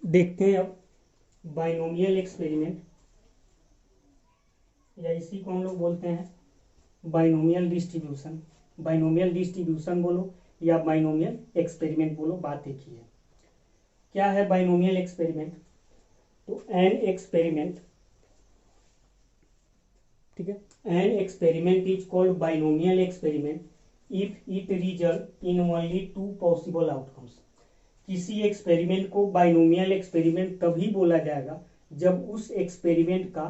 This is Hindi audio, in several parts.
देखते हैं अब बाइनोमियल एक्सपेरिमेंट, या इसी को हम लोग बोलते हैं बाइनोमियल डिस्ट्रीब्यूशन। बाइनोमियल डिस्ट्रीब्यूशन बोलो या बाइनोमियल एक्सपेरिमेंट बोलो, बात एक ही है। क्या है बाइनोमियल एक्सपेरिमेंट? तो एन एक्सपेरिमेंट, ठीक है, an experiment is called binomial experiment if it result in only two possible outcomes. किसी एक्सपेरिमेंट को बाइनोमियल एक्सपेरिमेंट तभी बोला जाएगा जब उस एक्सपेरिमेंट का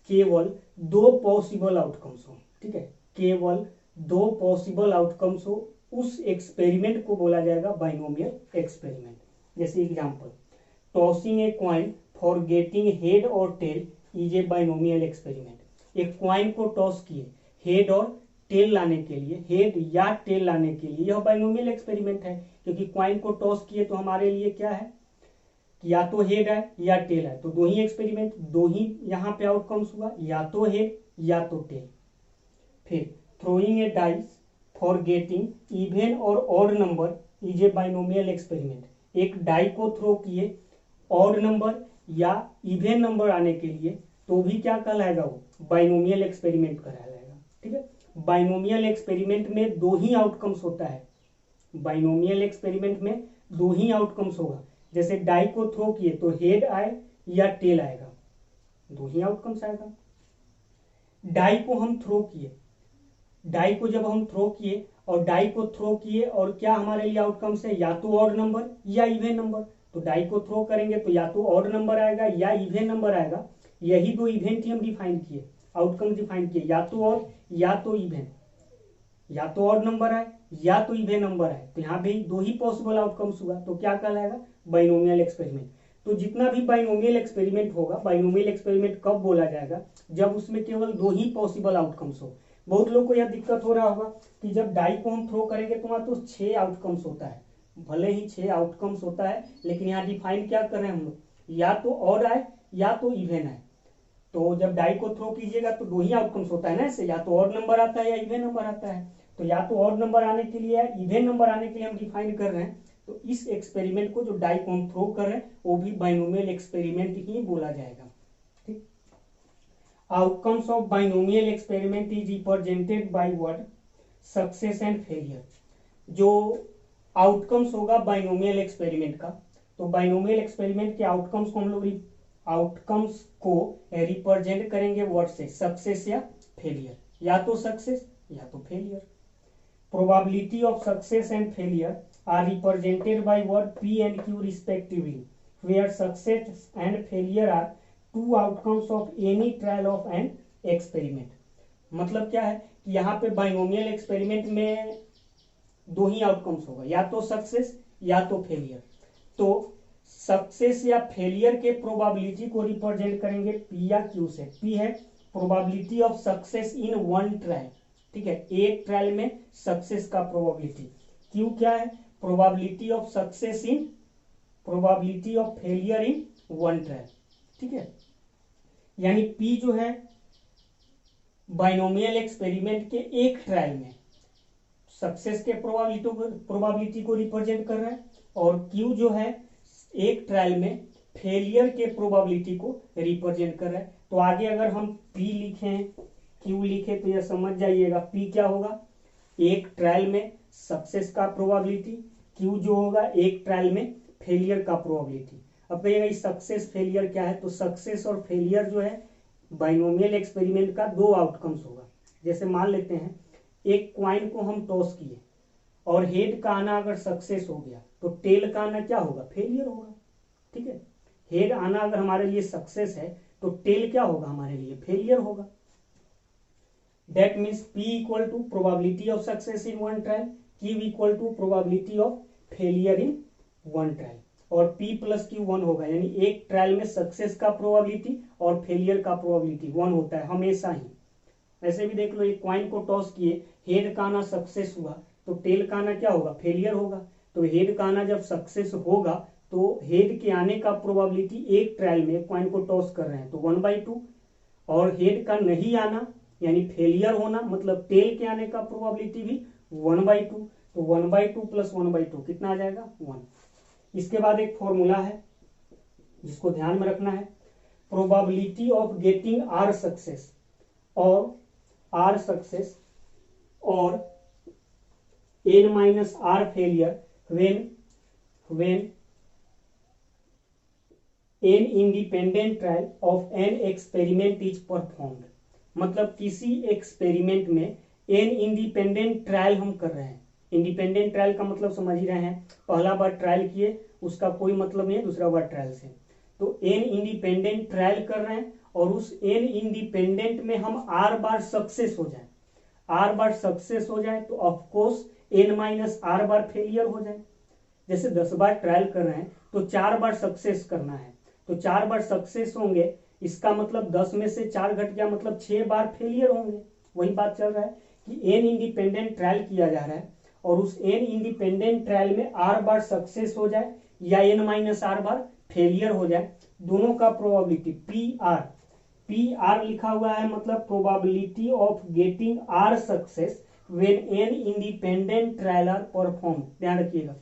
केवल दो पॉसिबल आउटकम्स हो। ठीक है, केवल दो पॉसिबल आउटकम्स हो, उस एक्सपेरिमेंट को बोला जाएगा बाइनोमियल एक्सपेरिमेंट। जैसे example, tossing a coin for getting head और tail is a binomial experiment. एक कॉइन को टॉस किए हेड और टेल लाने के लिए, हेड या टेल लाने के लिए, यह बाइनोमियल एक्सपेरिमेंट है। क्योंकि कॉइन को टॉस किए तो हमारे लिए क्या है, या तो हेड है या टेल है, तो दो ही एक्सपेरिमेंट, दो ही यहाँ पे आउटकम्स हुआ, या तो हेड या तो टेल। फिर throwing a dice for getting even और odd number is a binomial experiment. एक डाई को थ्रो किए ऑड नंबर या इवन नंबर आने के लिए, तो भी क्या कहलाएगा, वो बाइनोमियल एक्सपेरिमेंट कहलाएगा। ठीक है, बाइनोमियल एक्सपेरिमेंट में दो ही आउटकम्स होता है। बाइनोमियल एक्सपेरिमेंट में दो ही आउटकम्स होगा। जैसे डाई को थ्रो किए तो हेड आए या टेल आएगा, दो ही आउटकम्स आएगा। डाई को हम थ्रो किए, डाई को जब हम थ्रो किए और डाई को थ्रो किए और क्या हमारे लिए आउटकम्स है, या तो ऑड नंबर या इवन नंबर। तो डाई को थ्रो करेंगे तो या तो ऑड नंबर आएगा या इवन नंबर आएगा। यही दो इवेंट ही हम डिफाइन किए, आउटकम डिफाइन किए, या तो ऑड या तो इवन, या तो ऑड नंबर आए या तो इवन नंबर आए। तो यहाँ भी दो ही पॉसिबल आउटकम्स हुआ, तो क्या कहलाएगा, बाइनोमियल एक्सपेरिमेंट। तो जितना भी बाइनोमियल एक्सपेरिमेंट होगा, बाइनोमियल एक्सपेरिमेंट कब बोला जाएगा, जब उसमें केवल दो ही पॉसिबल आउटकम्स हो। बहुत लोग को यह दिक्कत हो रहा होगा कि जब डाई को हम थ्रो करेंगे तो वहां तो 6 आउटकम्स होता है। भले ही 6 आउटकम्स होता है, लेकिन यहाँ डिफाइन क्या कर रहे हैं हम लोग, या तो ऑड आए या तो इवन आए। तो जब डाई को थ्रो कीजिएगा तो दो ही आउटकम्स होता है ना, ऐसे या तो ऑड नंबर आता है या इवन नंबर आता है। तो या तो ऑड नंबर आने के लिए या इवन नंबर आने के लिए हम डिफाइन कर रहे हैं। तो इस एक्सपेरिमेंट को जो डाई को हम थ्रो कर रहे हैं वो भी बाइनोमियल एक्सपेरिमेंट ही बोला जाएगा। ठीक, outcomes of binomial experiment is represented by word success and failure. जो आउटकम्स होगा बाइनोमियल एक्सपेरिमेंट का, तो बाइनोमियल एक्सपेरिमेंट के आउटकम्स को हम लोग आउटकम्स को रिप्रेजेंट करेंगे वर्ड से, सक्सेस या फेलियर, या तो सक्सेस या तो failure. Probability of success and failure are represented by word P and Q respectively, where success and failure are two outcomes of any trial of an experiment। मतलब क्या है कि यहाँ पे बाइनोमियल एक्सपेरिमेंट में दो ही आउटकम्स होगा, या तो सक्सेस या तो फेलियर। तो सक्सेस या फेलियर के प्रोबेबिलिटी को रिप्रेजेंट करेंगे P या Q से। P है probability of success in one trial, ठीक है, एक ट्रायल में सक्सेस का प्रोबेबिलिटी। Q क्या है, probability of success in, probability of failure in one trial. ठीक है, यानी P जो है बाइनोमियल एक्सपेरिमेंट के एक ट्रायल में सक्सेस के प्रोबेबिलिटी को रिप्रेजेंट कर रहा है, और Q जो है एक ट्रायल में फेलियर के प्रोबेबिलिटी को रिप्रेजेंट कर रहा है। तो आगे अगर हम P लिखें, Q लिखे तो यह समझ जाइएगा। P क्या होगा, एक ट्रायल में सक्सेस का प्रोबेबिलिटी, Q जो होगा एक ट्रायल में फेलियर का प्रोबेबिलिटी। अब कहिएगा सक्सेस फेलियर क्या है, तो सक्सेस और फेलियर जो है बाइनोमियल एक्सपेरिमेंट का दो आउटकम्स होगा। जैसे मान लेते हैं एक क्वाइन को हम टॉस किए और हेड का आना अगर सक्सेस हो गया तो टेल का आना क्या होगा, फेलियर होगा। ठीक है, हेड आना अगर हमारे लिए सक्सेस है तो टेल क्या होगा, हमारे लिए फेलियर होगा। That means P equal to probability of success in one trial, Q equal to probability of failure in one trial, और P प्लस Q 1 होगा। यानी एक ट्रायल में सक्सेस का प्रोबेबिलिटी और फेलियर का प्रोबेबिलिटी 1 होता है हमेशा ही। ऐसे भी देख लो, एक क्वाइन को टॉस किए, हेड का आना सक्सेस हुआ तो टेल का आना क्या होगा, फेलियर होगा। तो हेड का आना जब सक्सेस होगा तो हेड के आने का प्रोबेबिलिटी एक ट्रायल में क्वाइन को टॉस कर रहे हैं तो 1/2, और हेड का नहीं आना यानी फेलियर होना मतलब टेल के आने का प्रोबेबिलिटी भी 1/2। तो 1/2 प्लस 1/2 कितना आ जाएगा, 1। इसके बाद एक फॉर्मूला है जिसको ध्यान में रखना है, probability of getting r success और n minus r failure when an independent trial of an experiment is performed। मतलब किसी एक्सपेरिमेंट में n इंडिपेंडेंट ट्रायल हम कर रहे हैं। इंडिपेंडेंट ट्रायल का मतलब समझ ही रहे हैं, पहला बार ट्रायल किए उसका कोई मतलब नहीं है दूसरा बार ट्रायल से, तो n इंडिपेंडेंट ट्रायल कर रहे हैं और उस n इंडिपेंडेंट में हम r बार सक्सेस हो जाए, r बार सक्सेस हो जाए तो ऑफकोर्स n माइनस r बार फेलियर हो जाए। जैसे 10 बार ट्रायल कर रहे हैं तो 4 बार सक्सेस करना है, तो 4 बार सक्सेस होंगे, इसका मतलब 10 में से 4 घट गया, मतलब 6 बार फेलियर होंगे। वही बात चल रहा है कि n इंडिपेंडेंट ट्रायल किया जा रहा है और उस n इंडिपेंडेंट ट्रायल में r बार सक्सेस हो जाए या n माइनस r बार फेलियर हो जाए, दोनों का प्रोबेबिलिटी PR लिखा हुआ है, मतलब probability of getting r success when n independent trial are perform. ध्यान रखिएगा,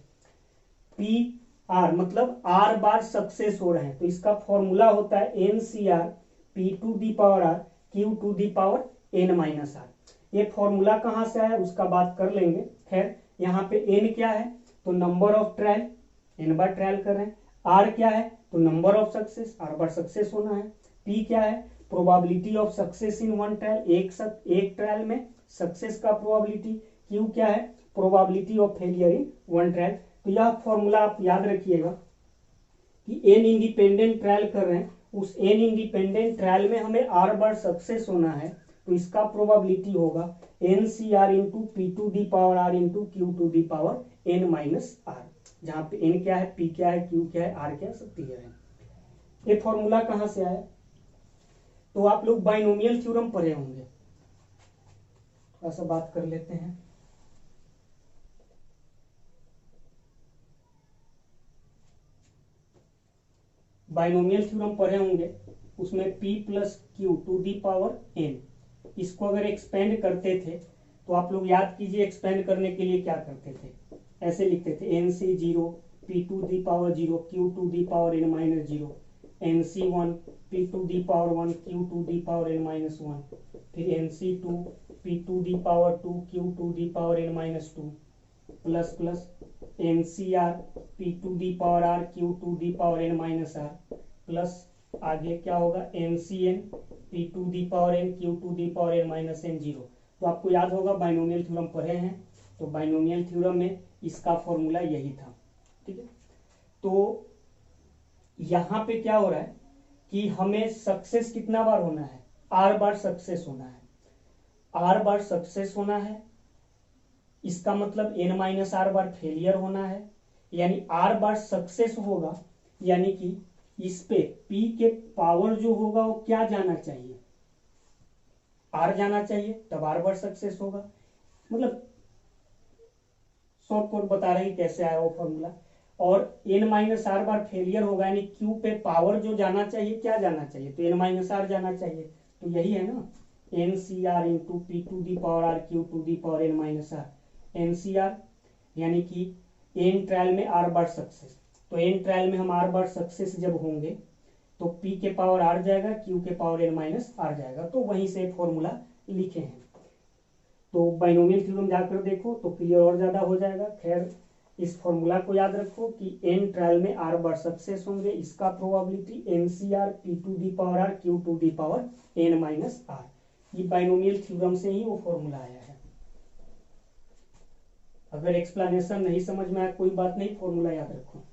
PR मतलब r बार सक्सेस हो रहे हैं, तो इसका फॉर्मूला होता है NCR P to the power r Q to the power n minus r। ये फॉर्मूला कहां से आया उसका बात कर लेंगे। खैर यहाँ पे n क्या है तो number of trial, n bar trial कर रहे हैं, r क्या है तो नंबर ऑफ सक्सेस, r बार सक्सेस होना है, p क्या है probability of success in one trial, एक ट्रायल में सक्सेस का प्रोबेबिलिटी, q क्या है probability of failure in one trial. तो यह फॉर्मूला आप याद रखिएगा कि n इंडिपेंडेंट ट्रायल कर रहे हैं, उस n इंडिपेंडेंट ट्रायल में हमें r बार सक्सेस होना है, तो इसका प्रोबेबिलिटी होगा NCR into P to the power r into Q to the power n minus r, जहां पे n क्या है, p क्या है, q क्या है, r क्या है, सब क्लियर है। ये फॉर्मूला कहां से आया तो आप लोग बाइनोमियल थ्योरम पढ़े होंगे, थोड़ा सा बात कर लेते हैं। बाइनोमियल थ्योरम पढ़े होंगे, उसमें p plus Q to the power n, इसको अगर एक्सपेंड करते थे तो आप लोग याद कीजिए एक्सपेंड करने के लिए क्या करते थे, ऐसे लिखते थे NC0 p to the power 0 q to the power n minus 0, NC1 p to the power 1 q to the power n minus 1, फिर NC2 p to the power 2 q to the power n minus 2 plus plus NCR p to the power r q to the power n minus r plus आगे क्या होगा NCN p to the power n q to the power n minus n 0। तो आपको याद होगा बाइनोमियल थ्योरम पढ़े हैं, तो बाइनोमियल थ्योरम में इसका फॉर्मूला यही था। ठीक है, तो यहां पे क्या हो रहा है कि हमें सक्सेस कितना बार होना है, r बार सक्सेस होना है, r बार सक्सेस होना है, इसका मतलब n माइनस r बार फेलियर होना है, यानी r बार सक्सेस होगा, यानी कि इस पे p के पावर जो होगा वो क्या जाना चाहिए, r जाना चाहिए, तब r बार सक्सेस होगा। मतलब शॉर्ट कोट बता रहे हैं कैसे आया वो फॉर्मूला, और n माइनस r बार फेलियर होगा, यानी q पे पावर जो जाना चाहिए क्या जाना चाहिए, तो n माइनस r जाना चाहिए, तो यही है ना NCR into P to the power r q to the power n minus r, NCR यानी कि n ट्रायल में r बार सक्सेस, तो n ट्रायल में हम r बार सक्सेस जब होंगे तो p के पावर r जाएगा, q के पावर n माइनस r जाएगा, तो वहीं से फॉर्मूला लिखे हैं। तो बाइनोमियल थ्योरम जाकर देखो तो क्लियर और ज्यादा हो जाएगा। खैर इस फॉर्मूला को याद रखो कि n ट्रायल में r बार सक्सेस होंगे, इसका probability NCR p to the power r q to the power n minus r, ये बाइनोमियल थ्योरम से ही वो फॉर्मूला आया है। अगर एक्सप्लेनेशन नहीं समझ में आया कोई बात नहीं, फॉर्मूला याद रखो।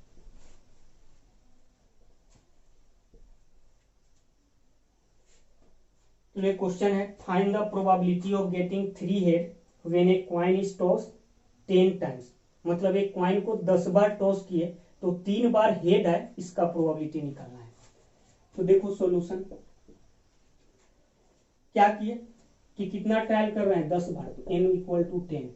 तो ये क्वेश्चन है, find the probability of getting 3 head when A coin is toss 10 times. मतलब एक कॉइन को 10 बार टॉस किए तो 3 बार हेड है, इसका प्रोबेबिलिटी निकालना है। तो देखो सॉल्यूशन क्या किए कि कितना ट्रायल कर रहे हैं 10 बार, तो n इक्वल टू 10,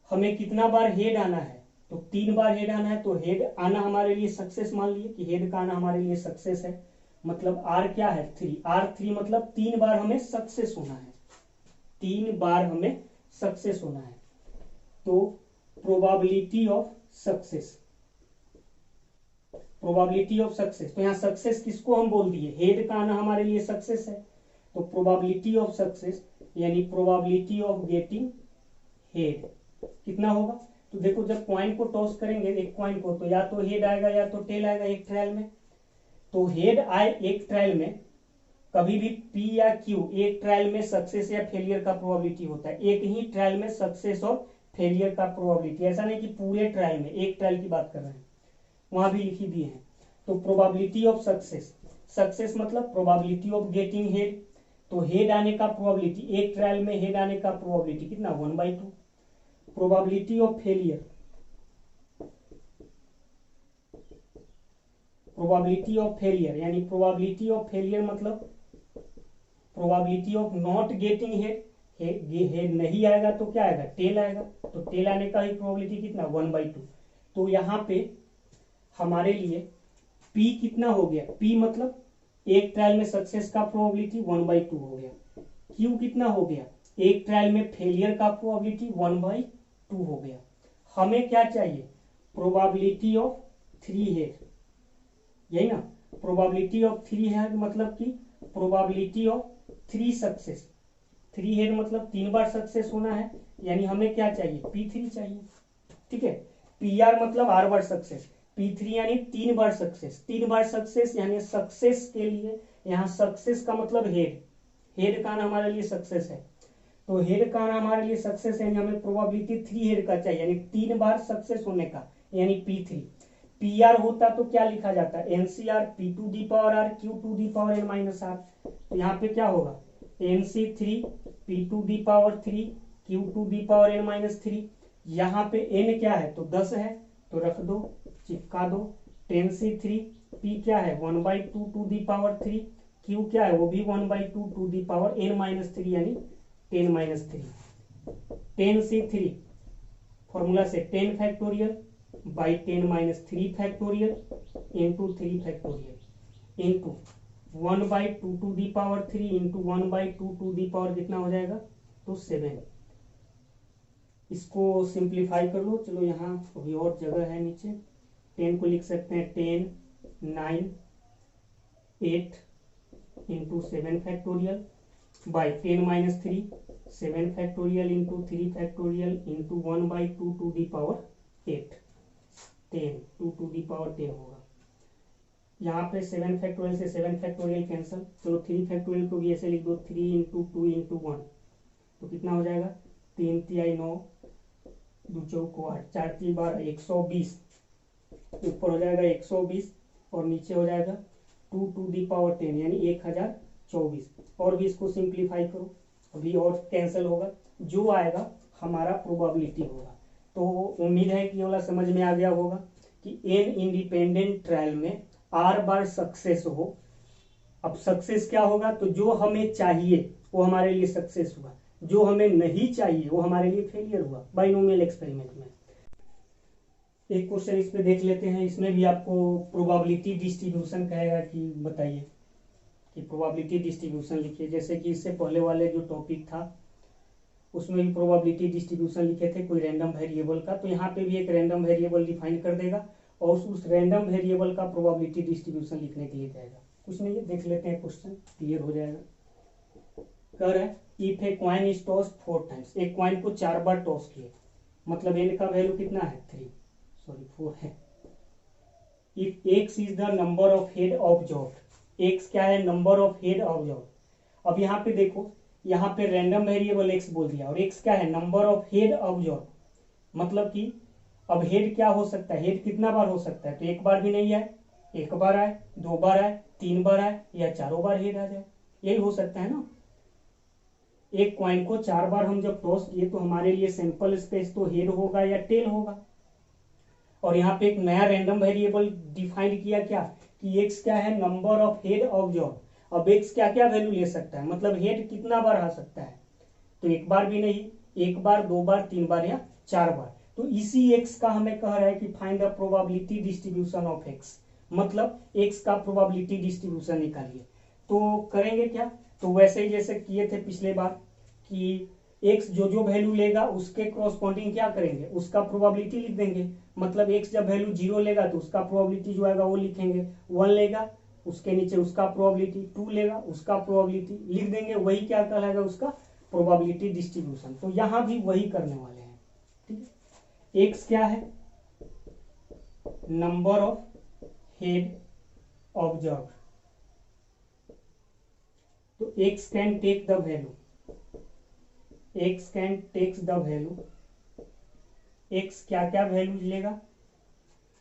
हमें कितना बार हेड आना है तो 3 बार हेड आना है, तो हेड आना हमारे लिए सक्सेस, मान लिए कि हेड का आना हमारे लिए सक्सेस है, मतलब r क्या है 3, r3 मतलब 3 बार हमें सक्सेस होना है, 3 बार हमें सक्सेस होना है। तो probability of success probability of success, तो यहाँ सक्सेस किसको हम बोल दिए, हेड का आना हमारे लिए सक्सेस है। तो प्रोबेबिलिटी ऑफ सक्सेस यानी प्रोबेबिलिटी ऑफ गेटिंग हेड कितना होगा। तो देखो जब कॉइन को टॉस करेंगे एक कॉइन को, तो या तो हेड आएगा या तो टेल आएगा एक ट्रायल में। तो हेड आए एक ट्रायल में, कभी भी पी या क्यू एक ट्रायल में सक्सेस या फेलियर का प्रोबेबिलिटी होता है। एक ही ट्रायल में सक्सेस और फेलियर का प्रोबेबिलिटी, ऐसा नहीं कि पूरे ट्रायल में, एक ट्रायल की बात कर रहे हैं, वहां भी लिखी दिए हैं। तो प्रोबेबिलिटी ऑफ सक्सेस, सक्सेस मतलब प्रोबेबिलिटी ऑफ गेटिंग हेड, तो हेड आने का प्रोबेबिलिटी, एक ट्रायल में हेड आने का प्रोबेबिलिटी कितना 1/2। Probability of failure, probability of failure यानी प्रोबेबिलिटी ऑफ फेलियर मतलब probability of not getting head, head नहीं आएगा तो क्या आएगा, टेल आएगा। तो टेल आने का ही प्रोबेबिलिटी कितना 1/2। तो यहाँ पे हमारे लिए P कितना हो गया, P मतलब एक ट्रायल में सक्सेस का प्रोबेबिलिटी 1/2 हो गया। Q कितना हो गया, एक ट्रायल में फेलियर का प्रोबेबिलिटी 1/2 हो गया। हमें क्या चाहिए, प्रोबेबिलिटी ऑफ 3 हेड, यही ना। प्रोबेबिलिटी ऑफ 3 हेड मतलब कि प्रोबेबिलिटी ऑफ 3 सक्सेस, 3 हेड मतलब 3 बार सक्सेस होना है, यानी हमें क्या चाहिए, P3 चाहिए। ठीक है, PR मतलब R बार सक्सेस, P3 यानी 3 बार सक्सेस, 3 बार सक्सेस यानी सक्सेस के लिए यहाँ सक्सेस का मतलब हेड, हेड का आना हमारे लिए सक्सेस है। तो हेड का आना हमारे लिए सक्सेस है, यानी हमें प्रोबेबिलिटी 3 हेड का चाहिए, यानी 3 बार सक्सेस होने का, यानी P3। PR होता तो क्या लिखा जाता है, NCR P2 Q to the power n - R। तो यहाँ पे क्या होगा, NC3 P2 Q to the power n - 3। यहाँ पे n क्या है, तो 10 है, तो रख दो, चिपका दो। 10C3 P क्या है 1/2 to the power 3, Q क्या है वो भी 1/2 to the power n - 3 यानी 10 - 3। 10C3 फॉर्मूला से 10 factorial by 10 - 3 factorial into 3 factorial into 1/2 to the power 3 into 1/2 to the power कितना हो जाएगा, तो 7। इसको सिंप्लीफाई कर लो, चलो यहाँ अभी और जगह है नीचे। 10 को लिख सकते हैं 10 9 8 into 7 factorial by 10 - 3 7 factorial into 3 factorial into 1/2 to the power 8 10 2 to the power 10 होगा। यहाँ पे 7 फैक्टोरियल से 7 फैक्टोरियल कैंसिल, चलो 3 फैक्टोरियल को भी ऐसे लिख दो 3 इंटू 2 इंटू 1, तो कितना हो जाएगा 3 तिहाई 9 2 चौको 8 4 3 12 120, ऊपर हो जाएगा 120 और नीचे हो जाएगा 2 to the power 10 यानी 1024। और भी इसको सिंप्लीफाई करो, अभी और कैंसिल होगा, जो आएगा हमारा प्रोबेबिलिटी होगा। तो उम्मीद है कि ये वाला समझ में आ गया होगा कि n इंडिपेंडेंट ट्रायल में R बार सक्सेस हो। अब सक्सेस क्या होगा, तो जो हमें चाहिए वो हमारे लिए सक्सेस हुआ, जो हमें नहीं चाहिए वो हमारे लिए फेलियर हुआ बाइनोमियल एक्सपेरिमेंट में। एक क्वेश्चन इस पे देख लेते हैं, इसमें भी आपको प्रोबेबिलिटी डिस्ट्रीब्यूशन कहेगा कि बताइए कि प्रोबेबिलिटी डिस्ट्रीब्यूशन लिखिए। जैसे कि इससे पहले वाले जो टॉपिक था उसमें भी प्रोबेबिलिटी डिस्ट्रीब्यूशन लिखे थे कोई रैंडम वेरिएबल का, तो यहाँ पे भी एक रैंडम वेरिएबल डिफाइन कर देगा और उस रैंडम वेरिएबल का प्रोबेबिलिटी डिस्ट्रीब्यूशन लिखने के लिए कहेगा। कुछ नहीं है, देख लेते हैं क्वेश्चन, क्लियर हो जाएगा। कह रहा है if A coin is tossed 4 times, एक कॉइन को 4 बार टॉस किए, मतलब n का वैल्यू कितना है 4 है। If x is the number of head observed, x क्या है, नंबर ऑफ हेड ऑब्जर्व्ड। अब यहाँ पे देखो, यहाँ पे रैंडम वेरिएबल x बोल दिया और x क्या है, नंबर ऑफ हेड ऑब्जर्व्ड, मतलब कि अब हेड क्या हो सकता है, हेड कितना बार हो सकता है, तो एक बार भी नहीं आए, एक बार आए, 2 बार आए, 3 बार आए या 4 बार हेड आ जाए, यही हो सकता है ना। एक कॉइन को 4 बार हम जब टॉस किए तो हमारे लिए सैंपल स्पेस तो हेड होगा या टेल होगा। और यहाँ पे एक नया रैंडम वेरिएबल डिफाइन किया क्या कि x क्या है, नंबर ऑफ हेड ऑब्जर्व। अब x क्या क्या वैल्यू ले सकता है, मतलब हेड कितना बार आ सकता है, तो एक बार भी नहीं, एक बार, 2 बार, 3 बार या 4 बार। तो इसी x का हमें कह रहा है कि find the probability distribution of x, मतलब x का प्रोबेबिलिटी डिस्ट्रीब्यूशन निकालिए। तो करेंगे क्या, तो वैसे ही जैसे किए थे पिछले बार कि एक्स जो जो वैल्यू लेगा उसके क्रॉसपॉन्डिंग क्या करेंगे, उसका प्रोबेबिलिटी लिख देंगे। मतलब एक्स जब वैल्यू 0 लेगा तो उसका प्रोबेबिलिटी जो आएगा वो लिखेंगे, 1 लेगा उसके नीचे उसका प्रोबेबिलिटी, 2 लेगा उसका प्रोबेबिलिटी लिख देंगे। वही क्या कहलाएगा, उसका प्रोबेबिलिटी डिस्ट्रीब्यूशन। तो यहां भी वही करने वाले हैं। ठीक है, एक्स क्या है, नंबर ऑफ हेड ऑब्जर्व। तो x can take the value, x can takes the value, x क्या क्या वैल्यू लेगा,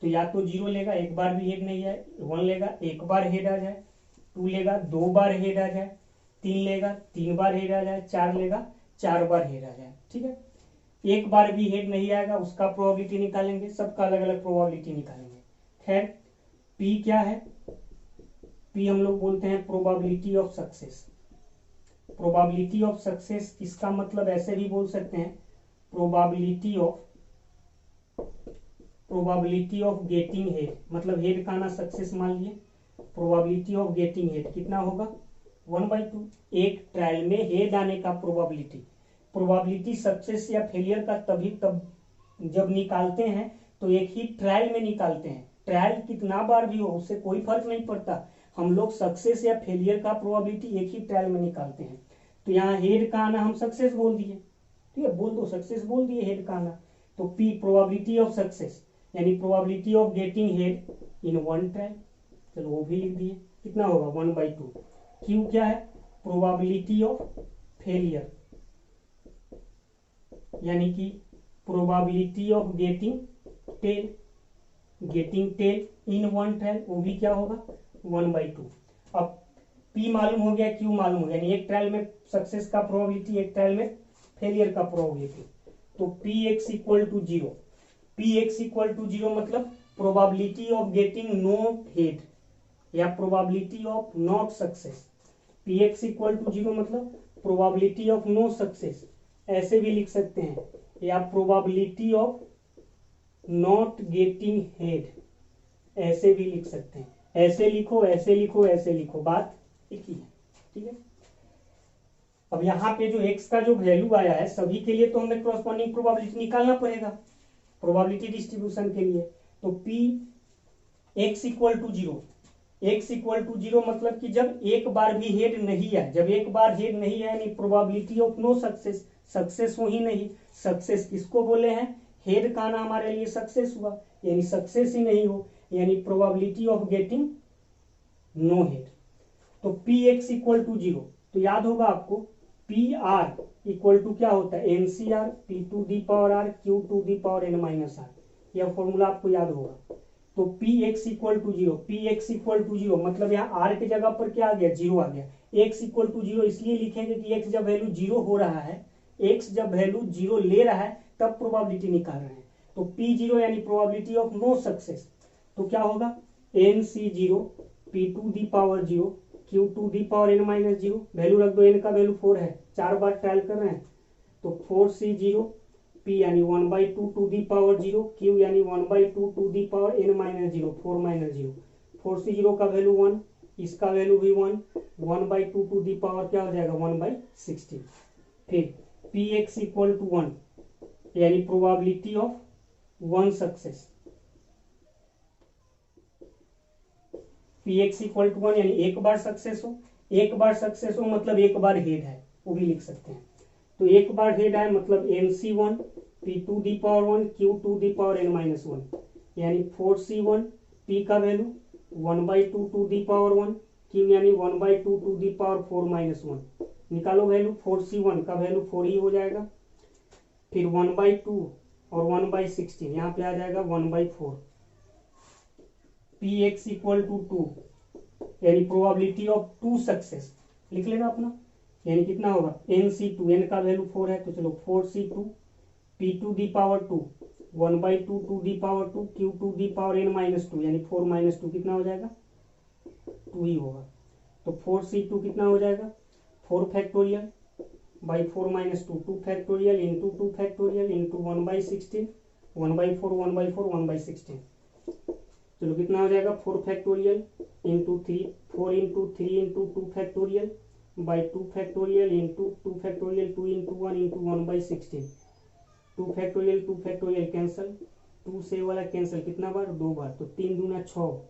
तो या तो 0 लेगा, एक बार भी हेड नहीं है, 1 लेगा, एक बार हेड आ जाए, 2 लेगा, 2 बार हेड आ जाए, 3 लेगा, 3 बार हेड आ जाए, 4 लेगा, 4 बार हेड आ जाए। ठीक है, एक बार भी हेड नहीं आएगा उसका प्रोबेबिलिटी निकालेंगे, सबका अलग अलग प्रोबेबिलिटी निकालेंगे। खैर पी क्या है, पी हम लोग बोलते हैं probability of success. Probability of success इसका मतलब ऐसे भी बोल सकते हैं, प्रोबेबिलिटी ऑफ गेटिंग हेड, मतलब हेड का आना सक्सेस मान लिए। प्रोबेबिलिटी ऑफ गेटिंग हेड कितना होगा, 1/2। एक ट्रायल में हेड आने का प्रोबेबिलिटी सक्सेस या फेलियर का तब जब निकालते हैं तो एक ही ट्रायल में निकालते हैं। ट्रायल कितना बार भी हो उससे कोई फर्क नहीं पड़ता, हम लोग सक्सेस या फेलियर का प्रोबेबिलिटी एक ही ट्रायल में निकालते हैं। तो यहाँ हेड का आना हम सक्सेस बोल दिए, ठीक है, बोल दो सक्सेस बोल दिए हेड का आना। तो पी प्रोबेबिलिटी ऑफ सक्सेस यानी probability of getting head in 1 trial, चलो वो भी लिख दिए, कितना होगा 1/2। क्यू क्या है, प्रोबेबिलिटी ऑफ फेलियर यानी कि probability of getting tail in 1 trial, वो भी क्या होगा 1/2। अब P मालूम हो गया, Q मालूम हो गया, यानी एक ट्रायल में सक्सेस का प्रोबेबिलिटी, एक ट्रायल में फेलियर का प्रोबेबिलिटी। तो Px equal to 0, Px equal to 0 मतलब probability of getting no head या probability of not success. Px equal to 0 मतलब प्रोबेबिलिटी ऑफ नो सक्सेस, ऐसे भी लिख सकते हैं, या probability of not getting head, ऐसे भी लिख सकते हैं। ऐसे लिखो, ऐसे लिखो, ऐसे लिखो, बात एक ही है। ठीक है, अब यहाँ पे जो x का जो वैल्यू आया है सभी के लिए तो हमें क्रॉसपॉन्डिंग प्रोबेबिलिटी निकालना पड़ेगा प्रोबेबिलिटी डिस्ट्रीब्यूशन के लिए। तो p x equal to 0, x equal to 0 मतलब कि जब एक बार भी हेड नहीं है, जब एक बार हेड नहीं है यानी probability of no success, success हो ही नहीं। सक्सेस किसको बोले हैं, हेड का आना हमारे लिए सक्सेस हुआ, यानी सक्सेस ही नहीं हो, यानी probability of getting no head. तो Px इक्वल टू 0, तो याद होगा आपको PR इक्वल टू क्या होता है, NCR P to the power R Q to the power N minus R, यह फॉर्मूला आपको याद होगा। तो Px equal to 0, Px equal to 0 मतलब यहाँ R के जगह पर क्या आ गया, 0 आ गया। x इक्वल टू 0 इसलिए लिखेंगे कि x जब वैल्यू 0 हो रहा है, x जब वैल्यू 0 ले रहा है तब प्रोबेबिलिटी निकाल रहे हैं। तो P0 यानी प्रोबेबिलिटी ऑफ नो सक्सेस, तो क्या होगा NC0 P to the power 0 Q to the power N minus 0, value रख दो, n का वैल्यू 4 है, 4 बार ट्रायल कर रहे हैं, तो 4C0 P यानी 1/2 टू दी पावर 0, Q यानी 1/2 to the power N minus 0, 4 minus 0, 4C0 का वैल्यू 1, इसका वैल्यू भी 1, 1/2 टू दी पावर क्या हो जाएगा 1/16। फिर Px इक्वल टू 1 यानी probability of 1 success, Px equal to 1 यानी एक बार सक्सेस हो, एक बार सक्सेस हो मतलब एक बार हेड है, वो भी लिख सकते हैं। तो एक बार हेड है मतलब NC1 P to the power 1 Q to the power N minus 1, यानी 4C1 P का value 1/2 to the power 1, Q यानी 1/2 टू दी पावर 4 माइनस 1, निकालो वैल्यू, 4C1 का वैल्यू 4 ही हो जाएगा, फिर 1/2 और 1/16 यहाँ पे आ जाएगा 1/4। Px इक्वल टू 2 यानी प्रोबेबिलिटी ऑफ 2 सक्सेस, लिख लेना अपना, यानी कितना होगा NC2, n का वैल्यू 4 है तो चलो 4C2 P to the power 2 1/2 to the power 2 Q to the power N minus 2 यानी 4 माइनस 2 कितना हो जाएगा 2 ही होगा। तो 4C2 कितना हो जाएगा 4 factorial by 4 minus 2 2 factorial into 2 factorial into 1/16, 1/4 1/4 1/16, चलो कितना हो जाएगा 4 factorial into 3, 4 into 3 into 2 factorial by 2 factorial into 2 factorial 2 into 1 into 1/16। 2 factorial cancel, 2 से वाला कैंसल कितना बार, 2 बार, तो 3 दूना 6,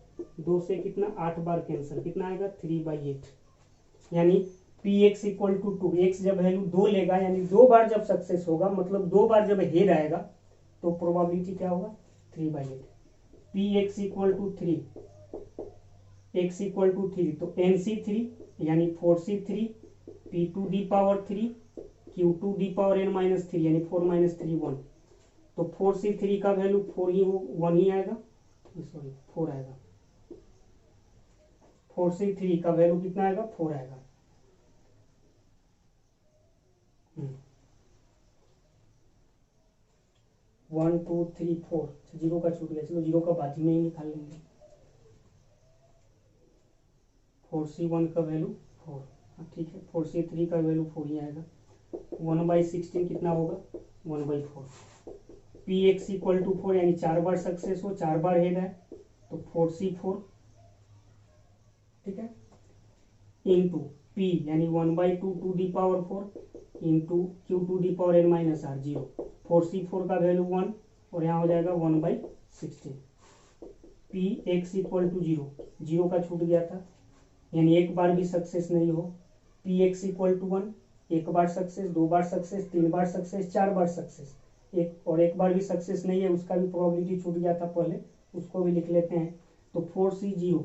2 से कितना 8 बार कैंसल, कितना आएगा 3/8। यानी P x equal to 2, x जब वैल्यू 2 लेगा यानी 2 बार जब सक्सेस होगा, मतलब 2 बार जब हेड आएगा तो प्रोबेबिलिटी क्या होगा 3/8। P x equal to 3, x equal to 3, तो NC3 यानी 4C3 P2D3 Q2D(n-3) यानी 4 - 3 1, तो 4C3 का वैल्यू 4 ही हो, 1 ही आएगा, सॉरी 4 आएगा। 4C3 का वैल्यू कितना आएगा, 4 आएगा। 1 2 3 4, जीरो का छूट गया, चलो जीरो का बाद में ही निकाल लेंगे। 4C1 का वैल्यू 4, ठीक है, 4C3 का वैल्यू 4 ही आएगा। 1/16 कितना होगा, 1/4। पी एक्स इक्वल टू 4 यानी 4 बार सक्सेस हो, 4 बार हेड है, तो 4C4, ठीक है, इंटू पी यानी 1/2 2D4 इंटू Q2(n-r) 0। 4C4 का वैल्यू 1 और यहाँ हो जाएगा 1/16। P x equal to 0, zero का छूट गया था यानी एक बार भी सक्सेस नहीं हो। पी एक्स इक्वल टू 1, एक बार सक्सेस, 2 बार सक्सेस, 3 बार सक्सेस, 4 बार सक्सेस, एक बार भी सक्सेस नहीं है, उसका भी प्रोबेबिलिटी छूट गया था पहले, उसको भी लिख लेते हैं। तो 4C0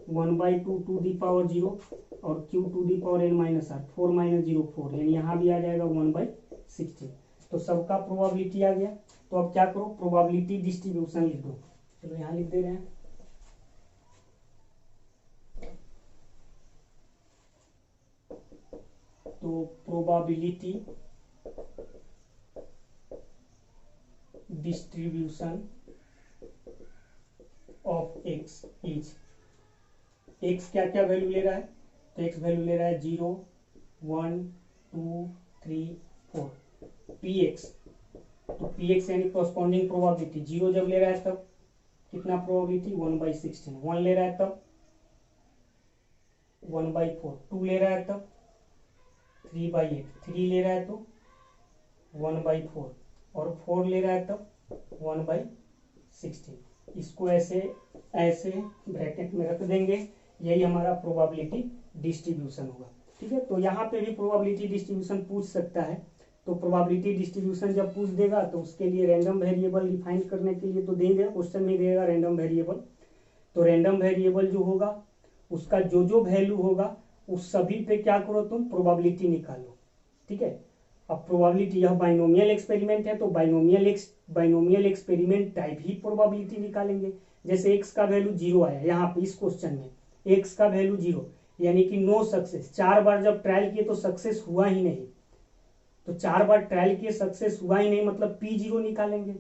1/2 2D0 और Q2(n-r) 4 - 0 4, यानी यहाँ भी आ जाएगा 1/16। तो सबका प्रोबेबिलिटी आ गया। तो अब क्या करो, प्रोबेबिलिटी डिस्ट्रीब्यूशन लिख दो। चलो यहाँ लिख दे रहे हैं। तो probability distribution of x is, x क्या क्या वैल्यू ले रहा है, तो एक्स वैल्यू ले रहा है 0 1 2 3 4। पी एक्स, तो पी एक्स यानी कॉरस्पॉन्डिंग प्रोबेबिलिटी, 0 जब ले रहा है तब कितना प्रोबेबिलिटी 1/16, 1 ले रहा है तब 1/4, 2 ले रहा है तब 3/8, 3 ले रहा है तो 1/4 और 4 ले रहा है तब 1/16। इसको ऐसे ऐसे ब्रैकेट में रख देंगे, यही हमारा प्रोबेबिलिटी डिस्ट्रीब्यूशन होगा। ठीक है, तो यहाँ पे भी प्रोबेबिलिटी डिस्ट्रीब्यूशन पूछ सकता है। तो प्रोबेबिलिटी डिस्ट्रीब्यूशन जब पूछ देगा तो उसके लिए रैंडम वेरिएबल डिफाइन करने के लिए तो देंगे, क्वेश्चन में देगा रैंडम वेरिएबल। तो रैंडम वेरिएबल जो होगा उसका जो जो वैल्यू होगा उस सभी पे क्या करो तुम, प्रोबेबिलिटी निकालो। ठीक है, अब प्रोबेबिलिटी, यह बाइनोमियल एक्सपेरिमेंट है तो बाइनोमियल एक्सपेरिमेंट टाइप ही प्रोबेबिलिटी निकालेंगे। जैसे एक्स का वैल्यू 0 आया यहाँ पे इस क्वेश्चन में, एक्स का वैल्यू 0 यानी कि नो सक्सेस, 4 बार जब ट्रायल किए तो सक्सेस हुआ ही नहीं, तो 4 बार ट्रायल किए सक्सेस हुआ ही नहीं, मतलब P0 निकालेंगे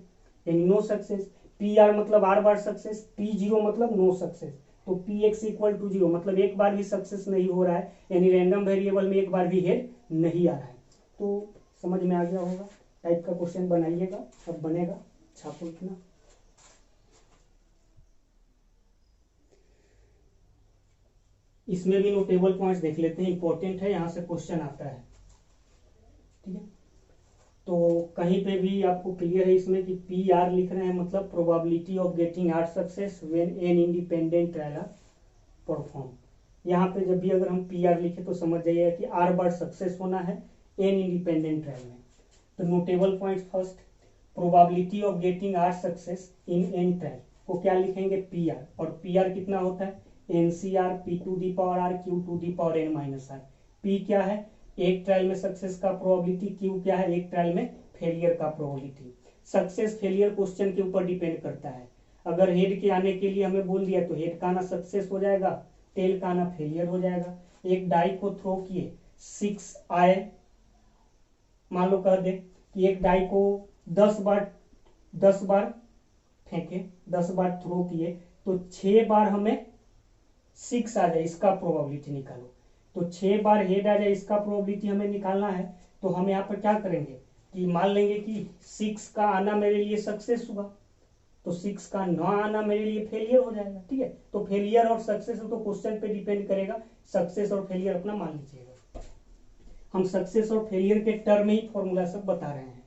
यानी नो सक्सेस। PR मतलब 8 बार सक्सेस, P0 मतलब नो सक्सेस, तो PX इक्वल टू 0 मतलब एक बार भी सक्सेस नहीं हो रहा है, यानी रैंडम वेरिएबल में एक बार भी हेड नहीं आ रहा है। तो समझ में आ गया होगा, टाइप का क्वेश्चन बनाइएगा, अब बनेगा, छापो इतना। इसमें भी नोटेबल पॉइंट्स देख लेते हैं, इंपॉर्टेंट है, यहाँ से क्वेश्चन आता है। ठीक है, तो कहीं पे भी आपको क्लियर है इसमें कि PR लिख रहे हैं मतलब probability of getting 8 success when an independent trial perform. यहाँ पे जब भी अगर हम PR लिखे तो समझ जाइए कि 8 बार सक्सेस होना है एन इंडिपेंडेंट ट्रायल में। तो notable point first, probability of getting 8 success in an trial को क्या लिखेंगे, PR, और PR कितना होता है NCR P2(r) Q2(n-r). P क्या है, एक ट्रायल में सक्सेस का प्रोबेबिलिटी, Q क्या है, एक ट्रायल में फेलियर का प्रोबेबिलिटी। सक्सेस फेलियर क्वेश्चन के ऊपर डिपेंड करता है। अगर हेड के आने के लिए हमें बोल दिया तो हेड का आना सक्सेस हो जाएगा, टेल का आना फेलियर हो जाएगा। एक डाई को थ्रो किए 6 आए, मान लो कह दे कि एक डाई को 10 बार फेंके, 10 बार थ्रो किए तो 6 बार हमें 6 आ जाए, इसका प्रोबेबिलिटी निकालो। तो 6 बार हेड आ जाए, इसका प्रोबेबिलिटी हमें निकालना है। तो हम यहाँ पर क्या करेंगे कि मान लेंगे कि 6 का आना मेरे लिए सक्सेस हुआ, तो 6 का ना आना मेरे लिए फेलियर हो जाएगा। ठीक है, तो फेलियर और सक्सेस तो क्वेश्चन पे डिपेंड करेगा, सक्सेस और फेलियर अपना मान लीजिएगा। हम सक्सेस और फेलियर के टर्म में ही फॉर्मूला सब बता रहे हैं।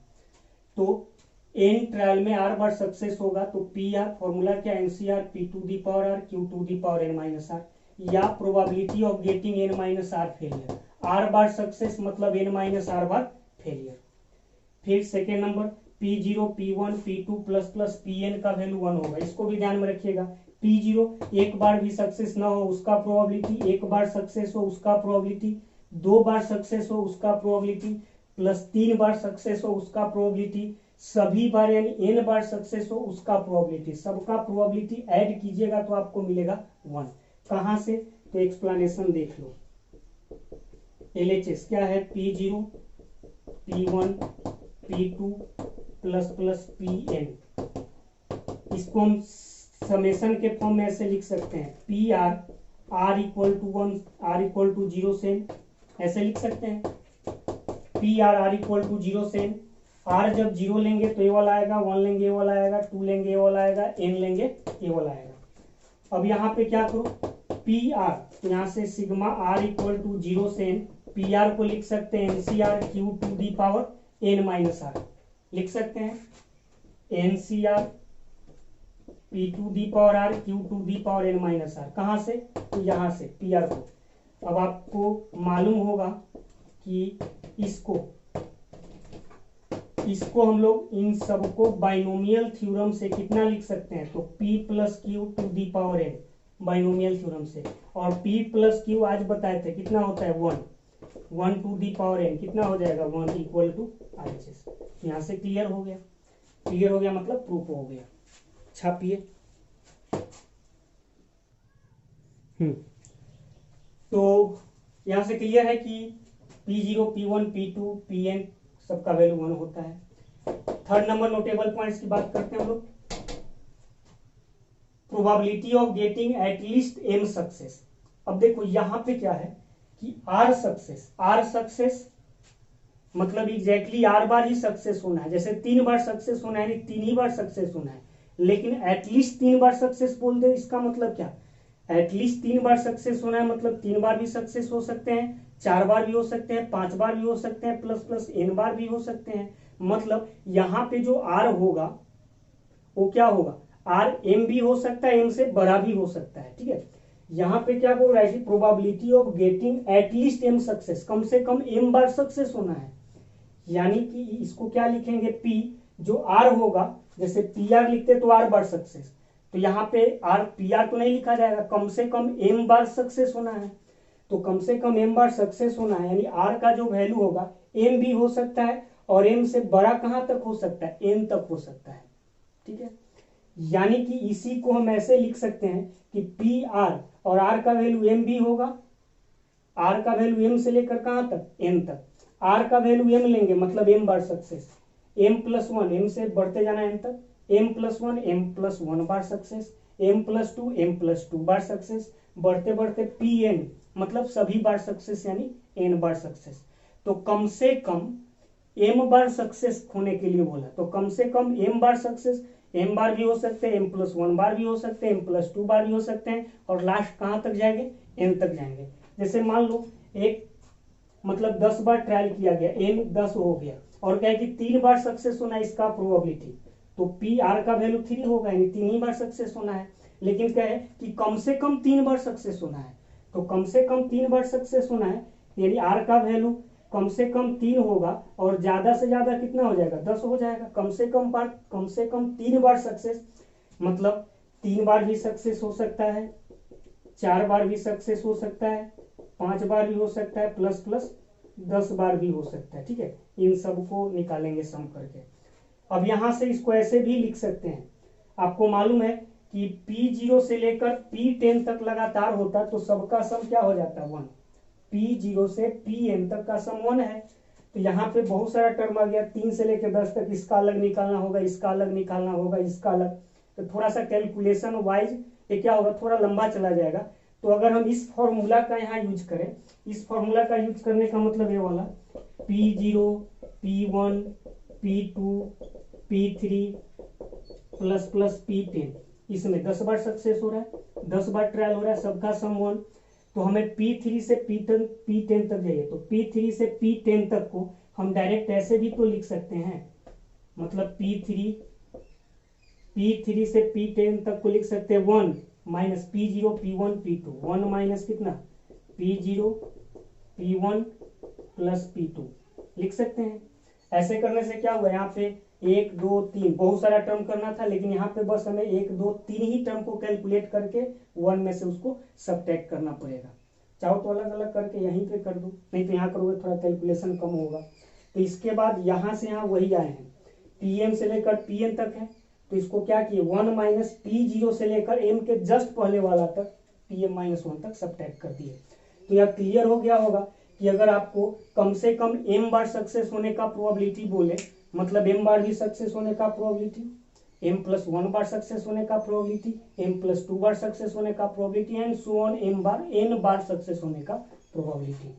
तो एन ट्रायल में आर बार सक्सेस होगा तो पी आर, फॉर्मूला क्या, NCR P to the power R Q to the power N minus R, या probability of getting N minus R failure, R बार सक्सेस मतलब एन माइनस आर बार फेलियर। फिर second number P0 P1 P2 plus plus Pn का वैल्यू 1 होगा, इसको भी ध्यान में रखिएगा। P0 एक बार भी सक्सेस ना हो उसका प्रोबेबिलिटी, एक बार सक्सेस हो उसका प्रोबेबिलिटी, 2 बार सक्सेस हो उसका प्रोबेबिलिटी, प्लस 3 बार सक्सेस हो उसका प्रोबेबिलिटी, सभी बार यानी n बार सक्सेस हो उसका प्रोबेबिलिटी, सबका प्रोबेबिलिटी ऐड कीजिएगा तो आपको मिलेगा 1। कहां से, तो एक्सप्लेनेशन देख लो। LHS क्या है, P0 P1 P2 plus plus Pn, इसको हम समेशन के फॉर्म में ऐसे लिख सकते हैं, P R R equal to 1 R equal to 0 से ऐसे लिख सकते हैं, पी आर इक्वल टू 0 से आर जब 0 लेंगे तो ए वाला आएगा, 1 लेंगे ए वाला आएगा, 2 लेंगे ए वाला आएगा, एन लेंगे ए वाला आएगा। अब यहाँ पे क्या करो, पी आर, तो यहाँ से सिग्मा आर इक्वल टू 0 से एन, पी आर को लिख सकते हैं NCR Q to the power N minus R, लिख सकते हैं NCR P to the power R Q to the power N minus R. कहां से, तो यहां से पी आर को। अब आपको मालूम होगा कि इसको हम लोग इन सबको बाइनोमियल थ्योरम से कितना लिख सकते हैं, तो P plus Q to the power N binomial theorem से, और P प्लस क्यू आज बताए थे कितना होता है 1 टू दी पावर एन कितना हो जाएगा 1 इक्वल टू RHS। यहाँ से क्लियर हो गया, क्लियर हो गया मतलब प्रूफ हो गया। छापिए। तो यहां से क्लियर है कि P0 P1 P2 Pn सबका वैल्यू 1 होता है। थर्ड नंबर नोटेबल पॉइंट्स की बात करते हैं हम लोग, probability of getting at least m success. अब देखो यहां पे क्या है कि r सक्सेस मतलब एग्जैक्टली r बार ही सक्सेस होना है, जैसे 3 बार सक्सेस होना है यानी 3 ही बार सक्सेस होना है, लेकिन एटलीस्ट 3 बार सक्सेस बोल दे, इसका मतलब क्या, एटलीस्ट 3 बार सक्सेस होना है मतलब 3 बार भी सक्सेस हो सकते हैं, 4 बार भी हो सकते हैं, 5 बार भी हो सकते हैं, प्लस प्लस n बार भी हो सकते हैं। मतलब यहाँ पे जो r होगा वो क्या होगा, r m भी हो सकता है, m से बड़ा भी हो सकता है। ठीक है, यहाँ पे क्या बोल रहा है, probability of getting at least m success, कम से कम m बार सक्सेस होना है, यानी कि इसको क्या लिखेंगे, p जो r होगा, जैसे pr लिखते तो r बार सक्सेस, तो यहाँ पे आर पी आर तो नहीं लिखा जाएगा, कम से कम m बार सक्सेस होना है, तो कम से कम m बार सक्सेस होना है, यानी r का जो वैल्यू होगा m भी हो सकता है और m से बड़ा कहां तक हो सकता है, n तक हो सकता है। ठीक है, यानी कि इसी को हम ऐसे लिख सकते हैं कि पी आर और r का वैल्यू m भी होगा, r का वैल्यू m से लेकर कहां तक, n तक, r का वैल्यू m लेंगे मतलब m बार सक्सेस, m प्लस 1 m से बढ़ते जाना n तक, m प्लस 1 m प्लस 1 बार success, m plus 2 m plus 2 बार सक्सेस, बढ़ते बढ़ते Pn मतलब सभी बार सक्सेस यानी n बार सक्सेस। तो कम से कम m बार सक्सेस होने के लिए बोला, तो कम से कम m बार सक्सेस, m बार भी हो सकते हैं, m प्लस 1 बार भी हो सकते हैं, m प्लस 2 बार भी हो सकते हैं, और लास्ट कहां तक जाएंगे, n तक जाएंगे। जैसे मान लो एक मतलब 10 बार ट्रायल किया गया, n 10 हो गया, और क्या है कि 3 बार सक्सेस होना है इसका प्रोबेबिलिटी, तो पी आर का वैल्यू 3 होगा, यानी 3 ही बार सक्सेस होना है, लेकिन क्या है कि कम से कम 3 बार सक्सेस होना है, तो कम से कम 3 बार सक्सेस होना है, यानी आर का वैल्यू कम से कम 3 होगा और ज्यादा से ज्यादा कितना हो जाएगा, 10 हो जाएगा। कम से कम 3 बार सक्सेस मतलब 3 बार भी सक्सेस हो सकता है, 4 बार भी सक्सेस हो सकता है, 5 बार भी हो सकता है, प्लस प्लस 10 बार भी हो सकता है। ठीक है, इन सब को निकालेंगे सम करके। अब यहां से इसको ऐसे भी लिख सकते हैं, आपको मालूम है कि P0 से लेकर P10 तक लगातार होता तो सबका सम क्या हो जाता है 1, P0 से Pn तक का सम 1 है। तो यहाँ पे बहुत सारा टर्म आ गया, 3 से लेकर 10 तक, इसका अलग निकालना होगा, इसका अलग निकालना होगा, इसका अलग, तो थोड़ा सा कैलकुलेशन वाइज ये क्या होगा, थोड़ा लंबा चला जाएगा। तो अगर हम इस फॉर्मूला का यहाँ यूज करें, इस फॉर्मूला का यूज करने का मतलब ये वाला P0 P1 P2 P3 plus plus P10, इसमें 10 बार सक्सेस हो रहा है, 10 बार ट्रायल हो रहा है, सबका सम 1। तो हमें P3 से P10 तक जाइए, तो P3 से P10 तक को हम डायरेक्ट ऐसे भी तो लिख सकते हैं, मतलब P3 से P10 तक को लिख सकते हैं 1 minus P0 P1 P2, 1 minus कितना P0 P1 प्लस P2 लिख सकते हैं। ऐसे करने से क्या हुआ, यहाँ पे 1 2 3 बहुत सारा टर्म करना था, लेकिन यहाँ पे बस हमें 1 2 3 ही टर्म को कैलकुलेट करके 1 में से उसको सबट्रैक्ट करना पड़ेगा। चाहो तो अलग अलग करके यहीं पे कर दो, नहीं तो यहाँ करोगे थोड़ा कैलकुलेशन कम होगा। तो इसके बाद यहाँ से यहाँ वही आए हैं, Pm से लेकर Pn तक है, तो इसको क्या किए 1 माइनस P0 से लेकर m के जस्ट पहले वाला तक Pm-1 तक सबट्रैक्ट कर दिए। तो यह क्लियर हो गया होगा कि अगर आपको कम से कम m बार सक्सेस होने का प्रोबेबिलिटी बोले, मतलब m बार भी सक्सेस होने का प्रोबेबिलिटी, m+1 बार सक्सेस होने का प्रोबेबिलिटी, m+2 बार सक्सेस होने का probability and so on n बार सक्सेस होने का probability.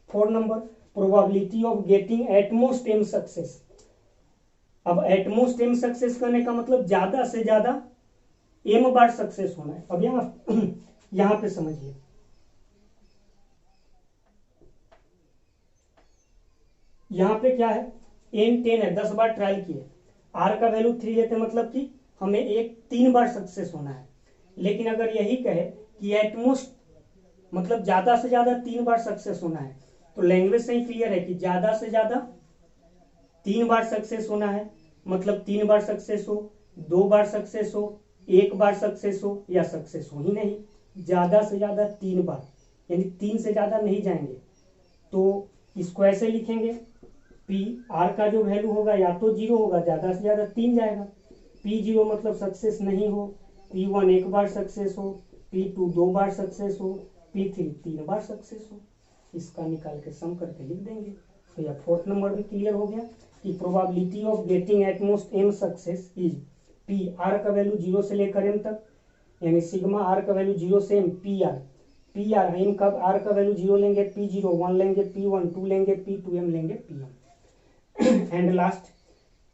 4 number, probability of getting at most m success. अब एटमोस्ट m सक्सेस करने का मतलब ज्यादा से ज्यादा m बार सक्सेस होना है। अब यहाँ पे समझिए, यहाँ पे क्या है, n 10 है, 10 बार ट्रायल किए, r का वैल्यू 3 लेते, मतलब कि हमें 3 बार सक्सेस होना है। लेकिन अगर यही कहे कि एटमोस्ट मतलब ज्यादा से ज्यादा 3 बार सक्सेस होना है, तो लैंग्वेज से ही क्लियर है कि ज्यादा से ज्यादा 3 बार सक्सेस होना है, मतलब 3 बार सक्सेस हो, 2 बार सक्सेस हो, 1 बार सक्सेस हो या सक्सेस हो ही नहीं, ज्यादा से ज्यादा 3 बार, यानी 3 से ज्यादा नहीं जाएंगे। तो इसको ऐसे लिखेंगे, P R का जो वैल्यू होगा या तो 0 होगा, ज्यादा से ज्यादा 3 जाएगा, P0 मतलब सक्सेस नहीं हो, P1 1 बार सक्सेस हो, P2 2 बार सक्सेस हो, P3 3 बार सक्सेस हो। इसका निकाल के सम करके लिख देंगे। तो यह 4th नंबर भी क्लियर हो गया कि probability of getting at most m success is P R का वैल्यू 0 से लेकर m तक, यानी सिग्मा R का वैल्यू 0 से m, P R m का R का वैल्यू 0 लेंगे, P0 1 लेंगे, P1 2 लेंगे, P2 m लेंगे, Pm। And last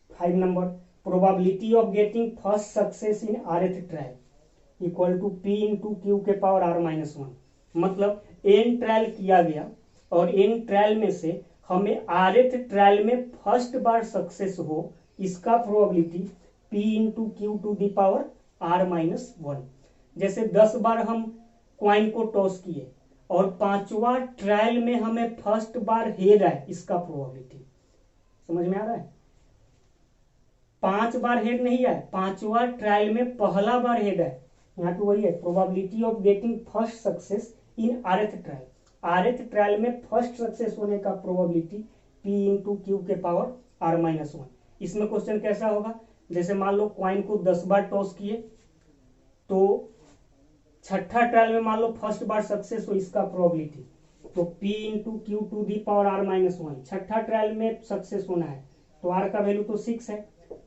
5 number, probability of getting first success in rth trial equal to P into Q के पावर R-1। मतलब n ट्रायल किया गया और n ट्रायल में से हमें rth ट्रायल में फर्स्ट बार सक्सेस हो, इसका probability P into Q to the power R-1। जैसे 10 बार हम क्वाइन को टॉस किए और 5वां ट्रायल में हमें फर्स्ट बार हेड है, इसका प्रोबेबिलिटी समझ में आ रहा है। 5 बार हेड नहीं है, 5वां ट्रायल में पहला बार हेड है, यहाँ पे वही है probability of getting first success in rth trial. rth trial में फर्स्ट सक्सेस होने का प्रोबेबिलिटी P इंटू Q के पावर R-1। इसमें क्वेश्चन कैसा होगा, जैसे मान लो क्वाइन को 10 बार टॉस किए, तो छठा ट्रायल में मान लो फर्स्ट बार सक्सेस हो, इसका प्रोबेबिलिटी तो P into Q to the power R-1। छठा ट्रायल में सक्सेस होना है तो R का वैल्यू तो 6 है,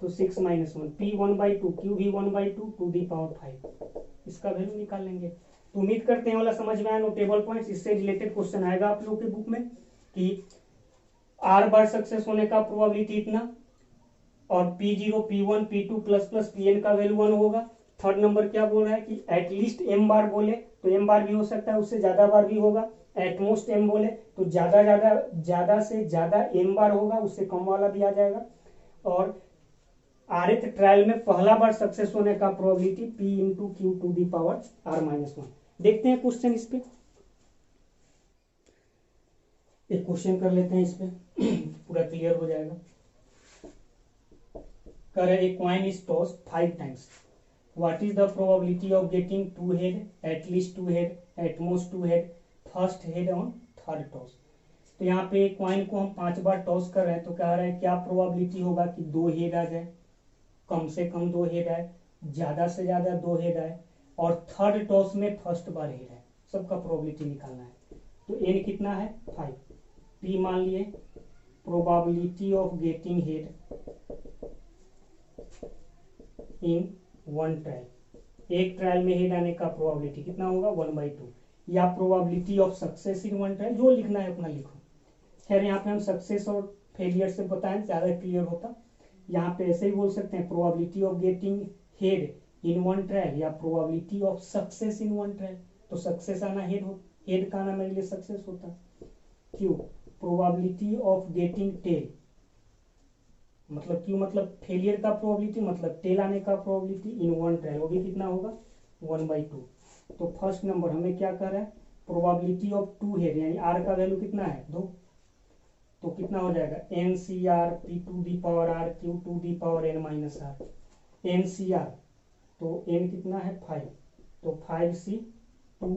तो 6 - 1, P 1/2, Q भी 1/2 टू दी पावर 5, इसका वैल्यू निकाल लेंगे। तो उम्मीद करते हैं वाला समझ में आया नोटेबल पॉइंट्स। इससे रिलेटेड क्वेश्चन आएगा आप लोग के बुक में कि R बार सक्सेस होने का प्रोबेबिलिटी इतना और P0 P1 P2 plus plus Pn का वैल्यू 1 होगा। 3rd नंबर क्या बोल रहा है कि एटलीस्ट m बार बोले तो m बार भी हो सकता है, उससे ज्यादा बार भी होगा। एटमोस्ट m बोले तो ज्यादा से ज्यादा m बार होगा, उससे कम वाला भी आ जाएगा। और rth ट्रायल में पहला बार सक्सेस होने का probability P into Q to the power R-1। देखते हैं क्वेश्चन इस पे, एक क्वेश्चन कर लेते हैं इस पे पूरा क्लियर हो जाएगा। कर a coin is toss 5 times, what is the probability of getting 2 head, at least 2 head, at most 2 head, first head on third toss. तो यहाँ पे कॉइन को हम 5 बार टॉस कर रहे हैं, तो कह रहा है क्या प्रोबेबिलिटी होगा कि 2 हेड आ जाए, कम से कम 2 हेड आए, ज्यादा से ज्यादा 2 हेड आए, और थर्ड टॉस में फर्स्ट बार हेड है, सबका प्रोबेबिलिटी निकालना है। तो n कितना है 5, p मान लिए probability of getting head in 1 trial, एक ट्रायल में हेड आने का प्रोबेबिलिटी कितना होगा 1/2, या probability of success in 1 trial, जो लिखना है अपना लिखो। खैर यहाँ पे हम सक्सेस और फेलियर से बताएं ज्यादा क्लियर होता। यहाँ पे ऐसे ही बोल सकते हैं, probability of getting head in one trial या probability of success in one trial. तो सक्सेस आना हेड हो, हेड का आना मेरे लिए सक्सेस होता। क्यों, प्रोबेबिलिटी ऑफ गेटिंग टेल, मतलब क्यों मतलब फेलियर का प्रोबेबिलिटी, मतलब टेल आने का प्रोबेबिलिटी इन वन ट्रायल, वो भी कितना होगा 1/2। तो फर्स्ट नंबर हमें क्या कर रहा है, प्रोबेबिलिटी ऑफ 2 हेड, यानी आर का वैल्यू कितना है 2, तो कितना हो जाएगा NCR P to the power R Q to the power N minus R। NCR तो n कितना है 5, तो 5C 2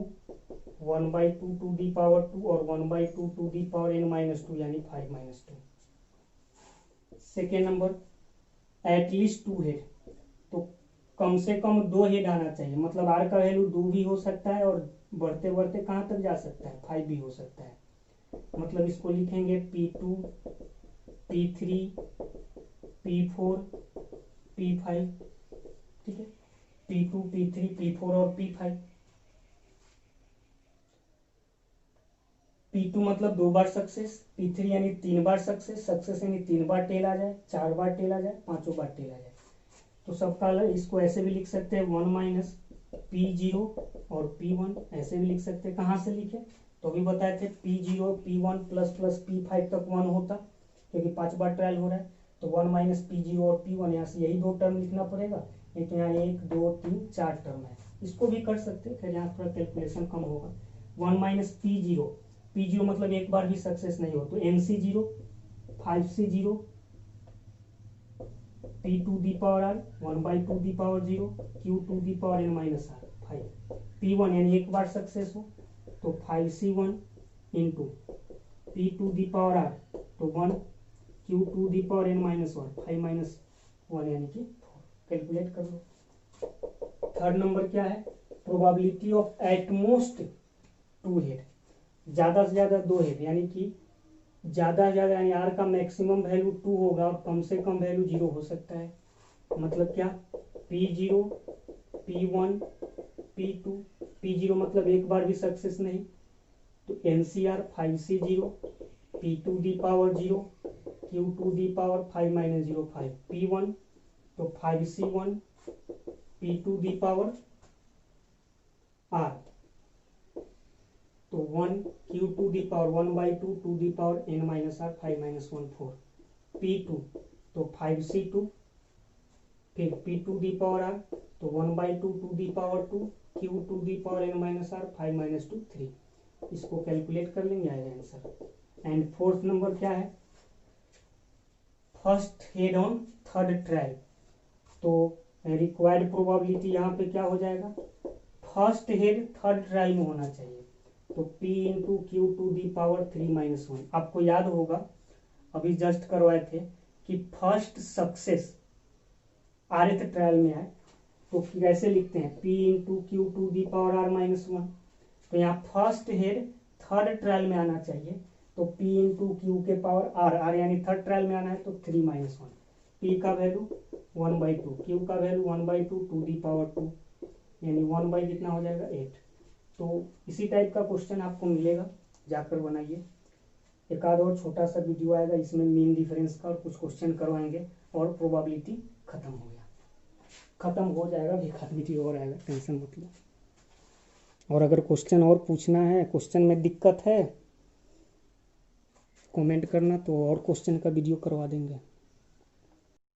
1/2 टू दी पावर 2 और 1/2 to the power N minus 2 यानी 5 minus 2। Second number at least 2 head, तो कम से कम 2 हेड आना चाहिए, मतलब R का वैल्यू 2 भी हो सकता है और बढ़ते बढ़ते कहाँ तक जा सकता है 5 भी हो सकता है। मतलब इसको लिखेंगे P2 P3 P4 P5, ठीक है, P2 P3 P4 और P5। P2 मतलब 2 बार सक्सेस, P3 यानी 3 बार सक्सेस, सक्सेस यानी 3 बार टेल आ जाए, 4 बार टेल आ जाए, 5 बार टेल आ जाए। तो सबका इसको ऐसे भी लिख सकते हैं 1 माइनस P0 और P1, ऐसे भी लिख सकते हैं। कहाँ से लिखे, तो अभी बताए थे P0 P1 plus plus P5 तक 1 होता, क्योंकि 5 बार ट्रायल हो रहा है, तो 1 माइनस P0 और P1, यहाँ से यही 2 टर्म लिखना पड़ेगा, लेकिन यहाँ 1 2 3 4 टर्म है, इसको भी कर सकते हैं, फिर यहाँ थोड़ा कैलकुलेशन कम होगा। 1 माइनस P0, P0 मतलब एक बार भी सक्सेस नहीं हो, तो NC0 5C0 P to the power R 1/2 the power 0 Q to the power N minus R 5। P1 यानी एक बार सक्सेस हो, तो 5C1 into P to the power R तो 1 Q to the power N minus 1 5 minus 1 यानी कि 4। कैलकुलेट कर लो। थर्ड नंबर क्या है, प्रोबेबिलिटी ऑफ एटमोस्ट 2 हेड, ज्यादा से ज्यादा 2 हेड, यानी कि ज्यादा से ज्यादा यानी R का मैक्सिमम वैल्यू 2 होगा और कम से कम वैल्यू 0 हो सकता है। मतलब क्या, P0 P1 P2, P0 मतलब एक बार भी सक्सेस नहीं, तो NCR 5C0 P to the power 0 Q to the power 5 minus 0 5, P1 तो 5C1 P to the power R तो 1 Q to the power 1/2 to the power N minus R 5 minus 1 4, P2 तो 5C2 फिर P to the power R तो 1/2 to the power 2 Q to the power N minus R 5 minus 2 3। इसको कैलकुलेट कर लेंगे, आएगा आंसर। एंड फोर्थ नंबर क्या है, first head on third trial, तो रिक्वायर्ड प्रोबेबिलिटी यहाँ पे क्या हो जाएगा, फर्स्ट हेड थर्ड ट्रायल में होना चाहिए, तो P into Q to the power 3 minus 1। आपको याद होगा अभी जस्ट करवाए थे कि फर्स्ट सक्सेस आरथ ट्रायल में आए तो कैसे लिखते हैं, P into Q to the power R minus 1। तो यहाँ फर्स्ट हेड थर्ड ट्रायल में आना चाहिए, तो P इंटू Q के पावर R यानी थर्ड ट्रायल में आना है तो 3 माइनस 1, P का वैल्यू 1/2, Q का वैल्यू 1/2 टू दी पावर 2 यानी 1 कितना हो जाएगा 8। तो इसी टाइप का क्वेश्चन आपको मिलेगा, जाकर बनाइए। एक आध और छोटा सा वीडियो आएगा, इसमें मीन डिफरेंस का और कुछ क्वेश्चन करवाएंगे और प्रोबेबिलिटी खत्म हो गया, खत्म हो जाएगा, भी एक वीडियो और आएगा, टेंशन मत लो। और अगर क्वेश्चन और पूछना है, क्वेश्चन में दिक्कत है, कमेंट करना, तो और क्वेश्चन का वीडियो करवा देंगे।